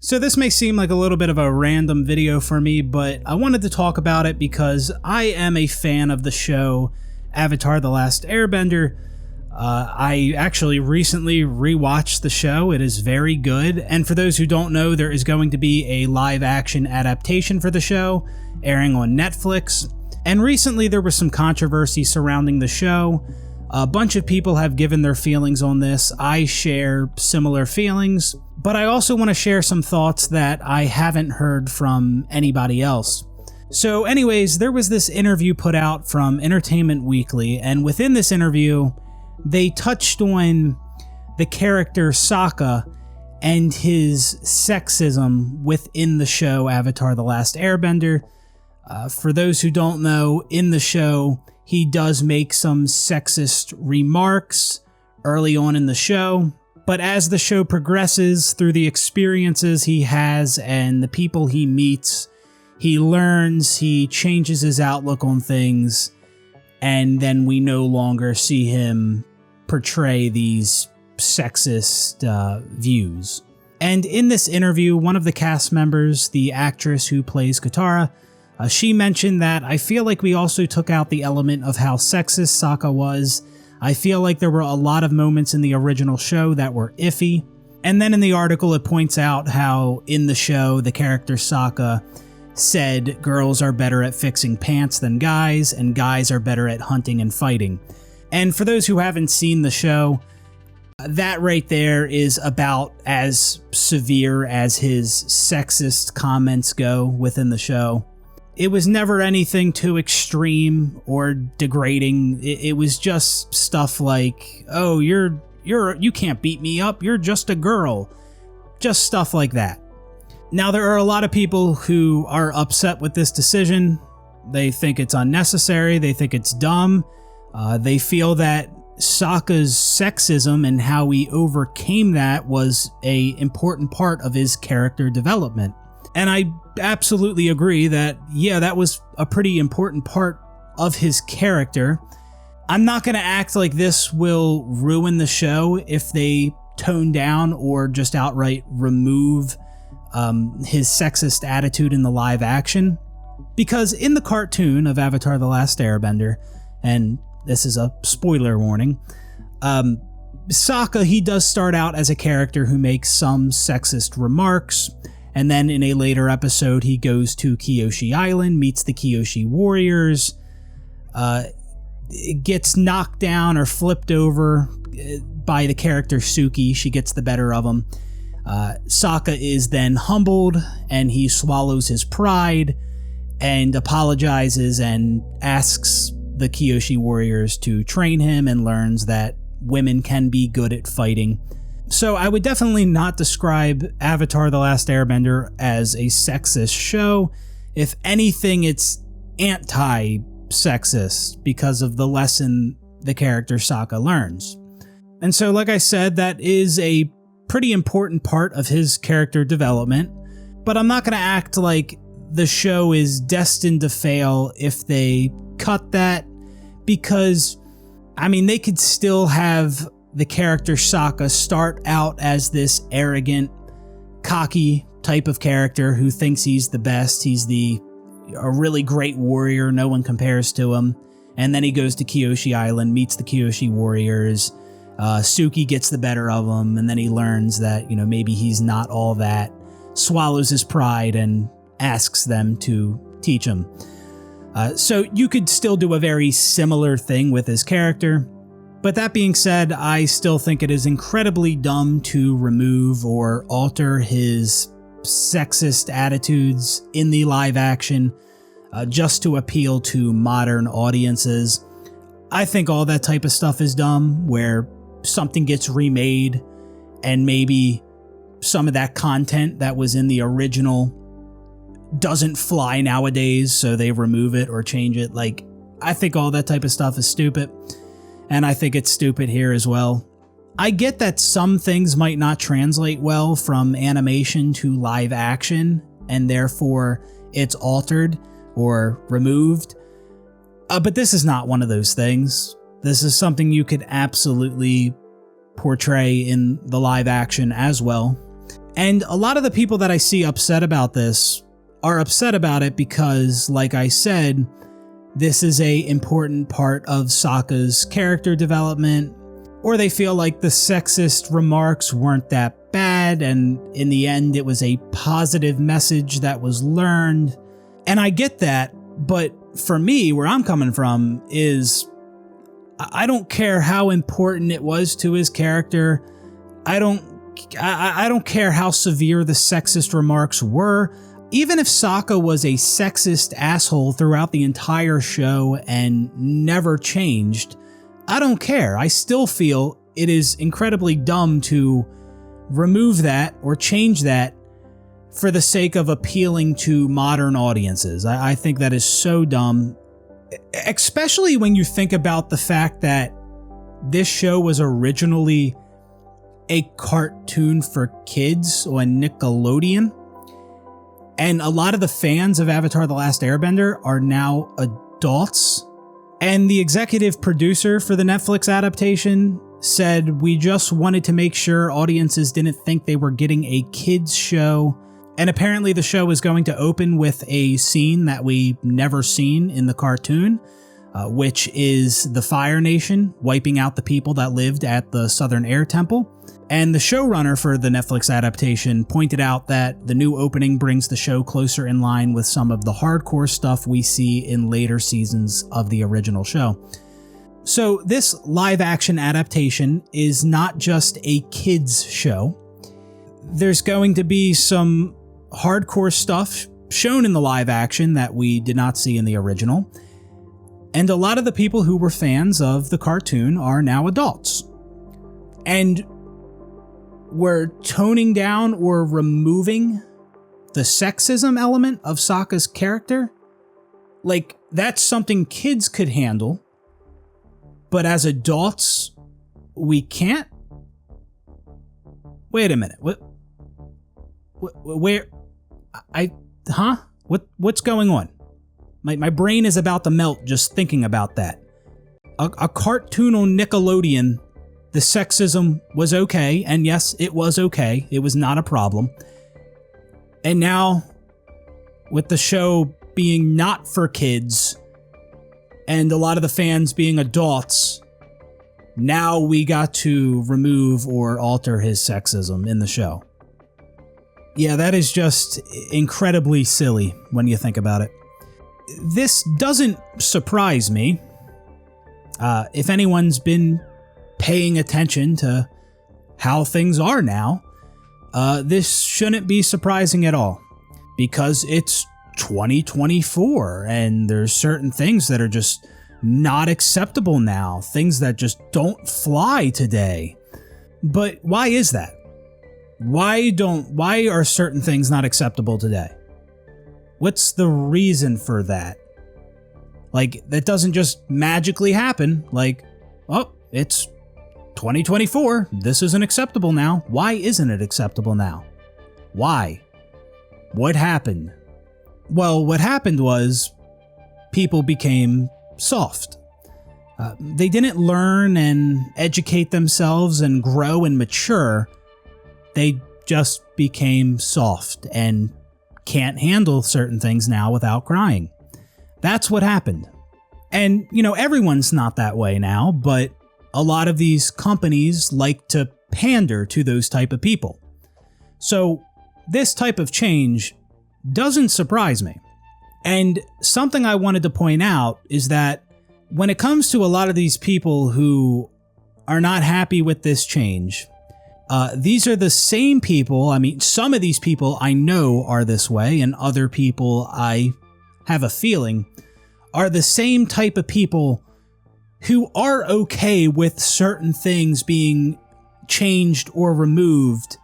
So this may seem like a little bit of a random video for me, but I wanted to talk about it because I am a fan of the show Avatar: The Last Airbender. I actually recently rewatched the show. It is very good. And for those who don't know, there is going to be a live action adaptation for the show airing on Netflix. And recently there was some controversy surrounding the show. A bunch of people have given their feelings on this. I share similar feelings, but I also want to share some thoughts that I haven't heard from anybody else. So anyways, there was this interview put out from Entertainment Weekly, and within this interview, they touched on the character Sokka and his sexism within the show Avatar: The Last Airbender. For those who don't know, in the show, he does make some sexist remarks early on in the show, but as the show progresses through the experiences he has and the people he meets, he learns, he changes his outlook on things, and then we no longer see him portray these sexist views. And in this interview, one of the cast members, the actress who plays Katara, she mentioned that I feel like we also took out the element of how sexist Sokka was. I feel like there were a lot of moments in the original show that were iffy. And then in the article, it points out how in the show, the character Sokka said girls are better at fixing pants than guys, and guys are better at hunting and fighting. And for those who haven't seen the show, that right there is about as severe as his sexist comments go within the show. It was never anything too extreme or degrading. It was just stuff like, oh, you can't beat me up, you're just a girl. Just stuff like that. Now, there are a lot of people who are upset with this decision. They think it's unnecessary, they think it's dumb. They feel that Sokka's sexism and how he overcame that was an important part of his character development. And I absolutely agree that, yeah, that was a pretty important part of his character. I'm not going to act like this will ruin the show if they tone down or just outright remove his sexist attitude in the live action. Because in the cartoon of Avatar: The Last Airbender, and this is a spoiler warning, Sokka, he does start out as a character who makes some sexist remarks. And then in a later episode, he goes to Kyoshi Island, meets the Kyoshi warriors, gets knocked down or flipped over by the character Suki. She gets the better of him. Sokka is then humbled, and he swallows his pride and apologizes and asks the Kyoshi warriors to train him, and learns that women can be good at fighting. So I would definitely not describe Avatar: The Last Airbender as a sexist show. If anything, it's anti-sexist because of the lesson the character Sokka learns. And so, like I said, that is a pretty important part of his character development, but I'm not going to act like the show is destined to fail if they cut that, because, I mean, they could still have the character Sokka start out as this arrogant, cocky type of character who thinks he's the best. He's a really great warrior. No one compares to him. And then he goes to Kyoshi Island, meets the Kyoshi warriors. Suki gets the better of him. And then he learns that, maybe he's not all that. Swallows his pride and asks them to teach him. So you could still do a very similar thing with his character. But that being said, I still think it is incredibly dumb to remove or alter his sexist attitudes in the live action just to appeal to modern audiences. I think all that type of stuff is dumb, where something gets remade and maybe some of that content that was in the original doesn't fly nowadays, so they remove it or change it. Like, I think all that type of stuff is stupid. And I think it's stupid here as well. I get that some things might not translate well from animation to live action, and therefore it's altered or removed. But this is not one of those things. This is something you could absolutely portray in the live action as well. And a lot of the people that I see upset about this are upset about it because, like I said, this is an important part of Sokka's character development, or they feel like the sexist remarks weren't that bad, and in the end it was a positive message that was learned. And I get that, but for me, where I'm coming from is I don't care how important it was to his character. I don't care how severe the sexist remarks were. Even if Sokka was a sexist asshole throughout the entire show and never changed, I don't care. I still feel it is incredibly dumb to remove that or change that for the sake of appealing to modern audiences. I think that is so dumb, especially when you think about the fact that this show was originally a cartoon for kids on Nickelodeon. And a lot of the fans of Avatar: The Last Airbender are now adults. And the executive producer for the Netflix adaptation said, "We just wanted to make sure audiences didn't think they were getting a kids show." And apparently the show is going to open with a scene that we never seen in the cartoon, which is the Fire Nation wiping out the people that lived at the Southern Air Temple. And the showrunner for the Netflix adaptation pointed out that the new opening brings the show closer in line with some of the hardcore stuff we see in later seasons of the original show. So this live-action adaptation is not just a kids show. There's going to be some hardcore stuff shown in the live action that we did not see in the original. And a lot of the people who were fans of the cartoon are now adults. And we're toning down or removing the sexism element of Sokka's character. Like, that's something kids could handle, but as adults, we can't? Wait a minute. What's going on? My brain is about to melt just thinking about that. A cartoon on Nickelodeon, the sexism was okay, and yes, it was okay. It was not a problem. And now, with the show being not for kids, and a lot of the fans being adults, now we got to remove or alter his sexism in the show. Yeah, that is just incredibly silly when you think about it. This doesn't surprise me. If anyone's been paying attention to how things are now, this shouldn't be surprising at all, because it's 2024 and there's certain things that are just not acceptable now, things that just don't fly today. But why is that? Why are certain things not acceptable today? What's the reason for that? Like, that doesn't just magically happen. Like, oh, it's 2024. This isn't acceptable now. Why isn't it acceptable now? Why? What happened? Well, what happened was people became soft. They didn't learn and educate themselves and grow and mature. They just became soft and can't handle certain things now without crying. That's what happened. And, everyone's not that way now, but a lot of these companies like to pander to those type of people. So this type of change doesn't surprise me. And something I wanted to point out is that when it comes to a lot of these people who are not happy with this change, these are the same people. I mean, some of these people I know are this way, and other people I have a feeling are the same type of people who are okay with certain things being changed or removed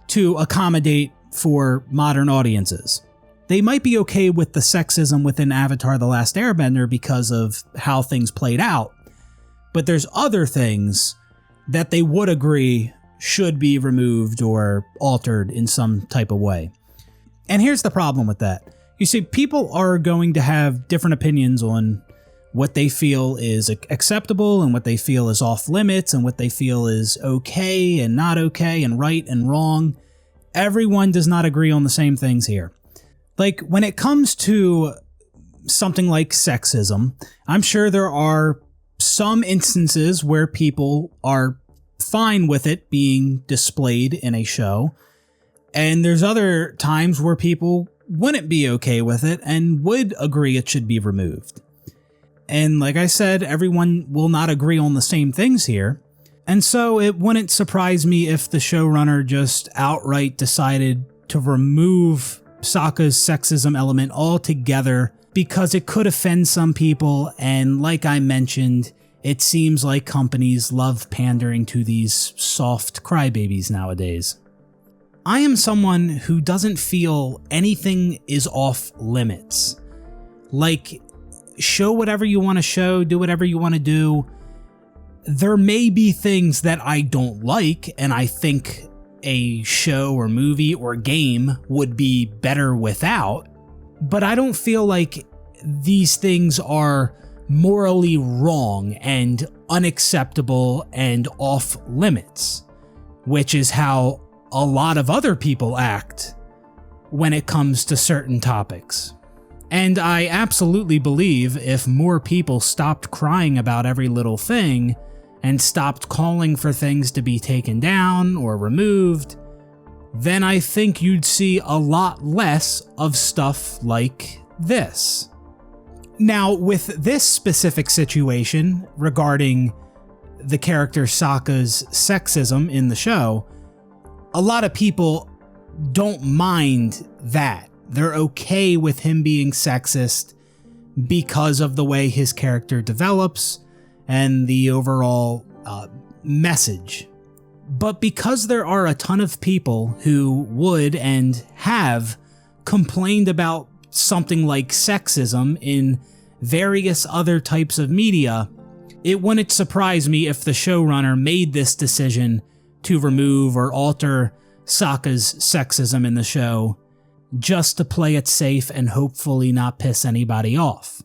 to accommodate for modern audiences. They might be okay with the sexism within Avatar: The Last Airbender because of how things played out, but there's other things that they would agree should be removed or altered in some type of way. And here's the problem with that. You see, people are going to have different opinions on what they feel is acceptable and what they feel is off limits and what they feel is okay and not okay and right and wrong. everyone does not agree on the same things here. Like, when it comes to something like sexism, I'm sure there are some instances where people are fine with it being displayed in a show, and there's other times where people wouldn't be okay with it and would agree it should be removed. And like I said, everyone will not agree on the same things here, and so it wouldn't surprise me if the showrunner just outright decided to remove Sokka's sexism element altogether because it could offend some people, and like I mentioned, it seems like companies love pandering to these soft crybabies nowadays. I am someone who doesn't feel anything is off limits. Like, show whatever you want to show, do whatever you want to do. There may be things that I don't like, and I think a show or movie or game would be better without, but I don't feel like these things are morally wrong and unacceptable and off limits, which is how a lot of other people act when it comes to certain topics. And I absolutely believe if more people stopped crying about every little thing and stopped calling for things to be taken down or removed, then I think you'd see a lot less of stuff like this. Now, with this specific situation regarding the character Sokka's sexism in the show, a lot of people don't mind that. They're okay with him being sexist because of the way his character develops and the overall message. But because there are a ton of people who would and have complained about something like sexism in various other types of media, it wouldn't surprise me if the showrunner made this decision to remove or alter Sokka's sexism in the show just to play it safe and hopefully not piss anybody off.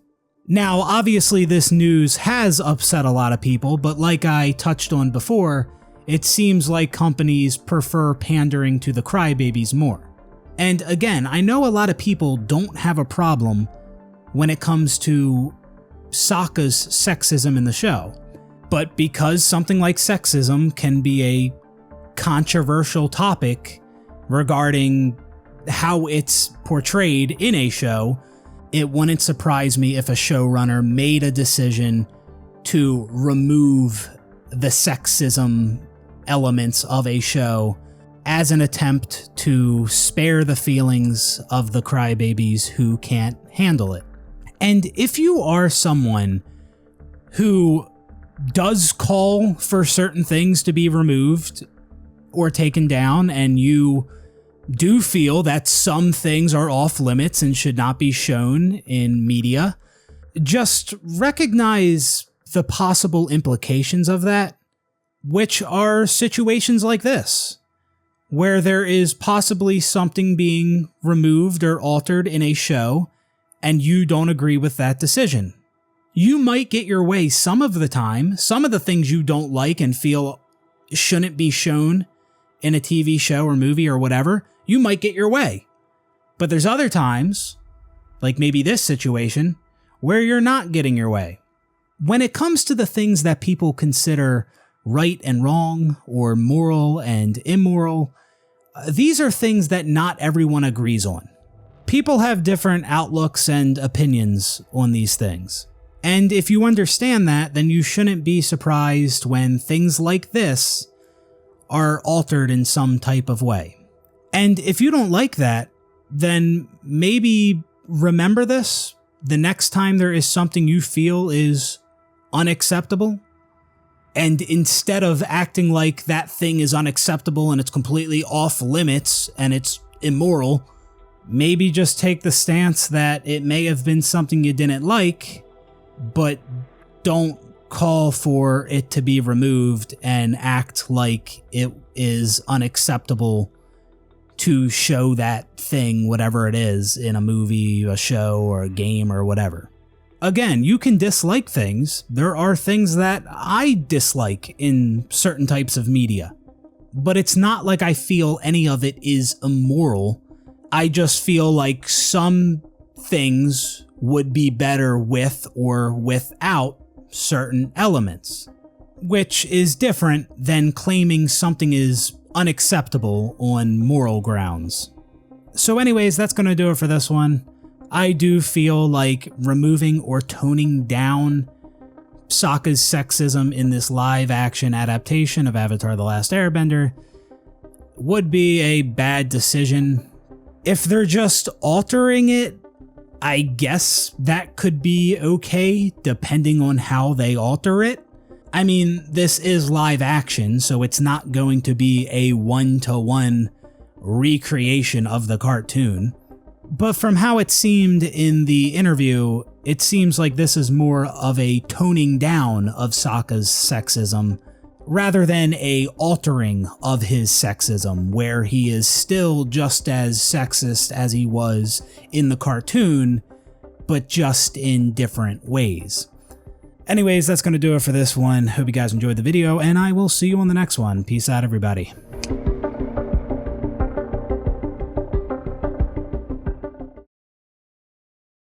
Now, obviously this news has upset a lot of people, but like I touched on before, it seems like companies prefer pandering to the crybabies more. And again, I know a lot of people don't have a problem when it comes to Sokka's sexism in the show, but because something like sexism can be a controversial topic regarding how it's portrayed in a show, it wouldn't surprise me if a showrunner made a decision to remove the sexism elements of a show as an attempt to spare the feelings of the crybabies who can't handle it. And if you are someone who does call for certain things to be removed or taken down, and you do feel that some things are off limits and should not be shown in media, just recognize the possible implications of that, which are situations like this, where there is possibly something being removed or altered in a show, and you don't agree with that decision. You might get your way some of the time. Some of the things you don't like and feel shouldn't be shown in a TV show or movie or whatever, you might get your way. But there's other times, like maybe this situation, where you're not getting your way. When it comes to the things that people consider right and wrong or moral and immoral, these are things that not everyone agrees on. People have different outlooks and opinions on these things. And if you understand that, then you shouldn't be surprised when things like this are altered in some type of way. And if you don't like that, then maybe remember this the next time there is something you feel is unacceptable. And instead of acting like that thing is unacceptable and it's completely off limits and it's immoral, maybe just take the stance that it may have been something you didn't like, but don't call for it to be removed and act like it is unacceptable to show that thing, whatever it is, in a movie, a show, or a game, or whatever. Again, you can dislike things. There are things that I dislike in certain types of media. but it's not like I feel any of it is immoral. I just feel like some things would be better with or without certain elements, which is different than claiming something is unacceptable on moral grounds. So anyways, that's going to do it for this one. I do feel like removing or toning down Sokka's sexism in this live-action adaptation of Avatar: The Last Airbender would be a bad decision. If they're just altering it, I guess that could be okay, depending on how they alter it. I mean, this is live action, so it's not going to be a one-to-one recreation of the cartoon. But from how it seemed in the interview, it seems like this is more of a toning down of Sokka's sexism, rather than a altering of his sexism, where he is still just as sexist as he was in the cartoon, but just in different ways. Anyways, that's going to do it for this one. Hope you guys enjoyed the video, and I will see you on the next one. Peace out, everybody.